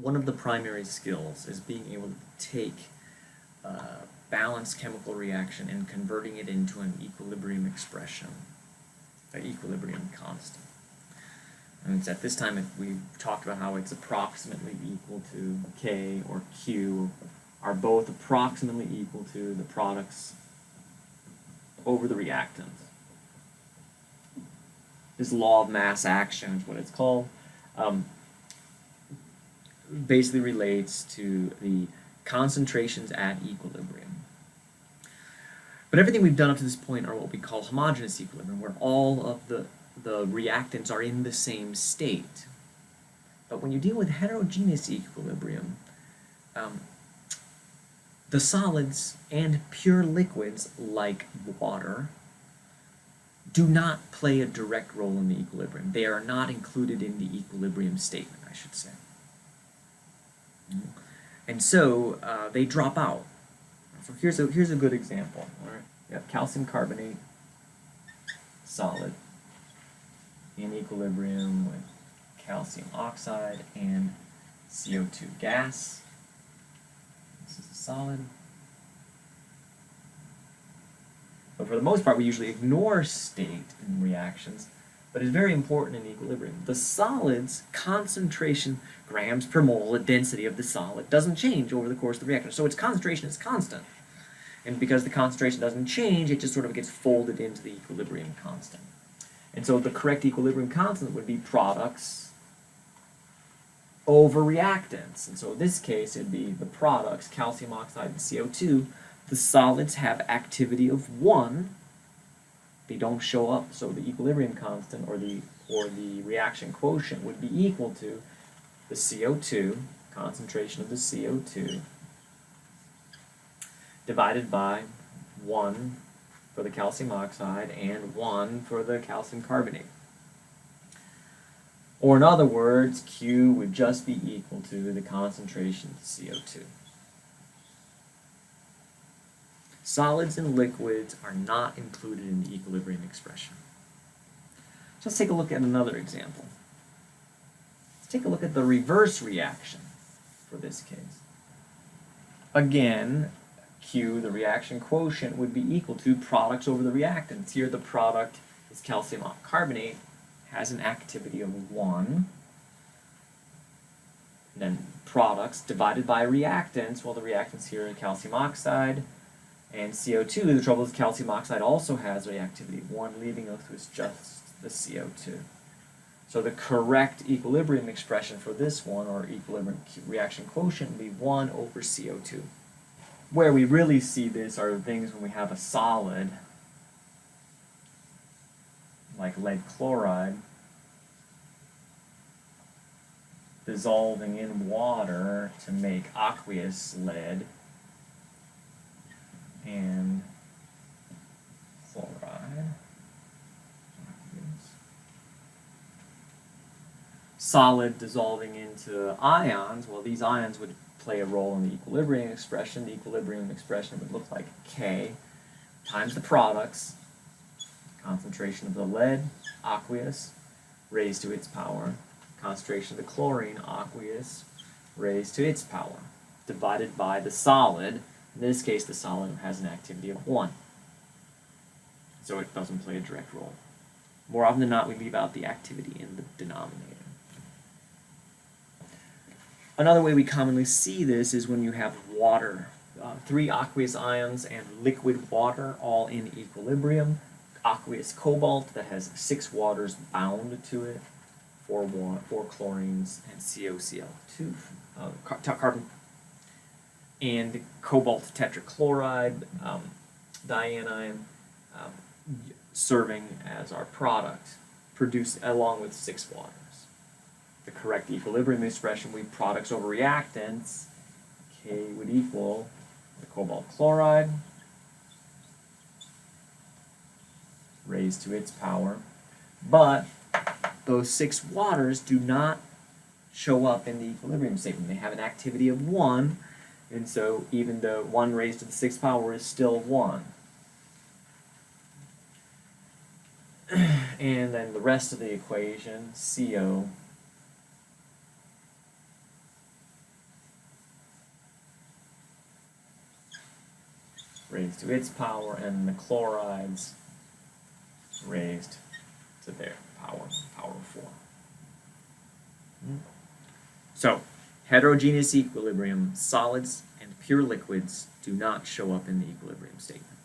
one of the primary skills is being able to take a balanced chemical reaction and converting it into an equilibrium expression, an equilibrium constant. And it's at this time we talked about how it's approximately equal to K or Q are both approximately equal to the products over the reactants. This law of mass action is what it's called. Basically relates to the concentrations at equilibrium. But everything we've done up to this point are what we call homogeneous equilibrium, where all of the reactants are in the same state. But when you deal with heterogeneous equilibrium, the solids and pure liquids like water do not play a direct role in the equilibrium. They are not included in the equilibrium statement, I should say. And so they drop out. So here's a good example. All right, you have calcium carbonate, solid, in equilibrium with calcium oxide and CO2 gas. This is a solid. But for the most part, we usually ignore state in reactions, but it's very important in equilibrium. The solid's concentration, grams per mole, the density of the solid, doesn't change over the course of the reaction. So its concentration is constant. And because the concentration doesn't change, it just sort of gets folded into the equilibrium constant. And so the correct equilibrium constant would be products over reactants. And so in this case, it'd be the products, calcium oxide and CO2. The solids have activity of 1. They don't show up, so the equilibrium constant or the reaction quotient would be equal to the CO2, concentration of the CO2, divided by 1 for the calcium oxide and 1 for the calcium carbonate. Or in other words, Q would just be equal to the concentration of the CO2. Solids and liquids are not included in the equilibrium expression. So let's take a look at another example. Let's take a look at the reverse reaction for this case. Again, Q, the reaction quotient, would be equal to products over the reactants. Here the product is calcium carbonate, has an activity of 1. And then products divided by reactants, well the reactants here are calcium oxide and CO2. The trouble is calcium oxide also has a reactivity of 1, leaving us with just the CO2. So the correct equilibrium expression for this one, or equilibrium reaction quotient, would be 1 over CO2. Where we really see this are things when we have a solid, like lead chloride, dissolving in water to make aqueous lead and chloride. Solid dissolving into ions, well these ions would play a role in the equilibrium expression. The equilibrium expression would look like K times the products, concentration of the lead, aqueous, raised to its power, concentration of the chlorine, aqueous, raised to its power, divided by the solid. In this case, the solid has an activity of 1. So it doesn't play a direct role. More often than not, we leave out the activity in the denominator. Another way we commonly see this is when you have water. 3 aqueous ions and liquid water all in equilibrium. Aqueous cobalt that has 6 waters bound to it, 4 chlorines, and COCl2, carbon, and cobalt tetrachloride, dianion, serving as our product, produced along with 6 waters. The correct equilibrium expression would be products over reactants. K would equal the cobalt chloride raised to its power, but those 6 waters do not show up in the equilibrium statement. They have an activity of 1, and so even though 1 raised to the 6th power is still 1. And then the rest of the equation, CO raised to its power, and the chlorides raised to their power of 4. So, heterogeneous equilibrium, solids and pure liquids do not show up in the equilibrium statement.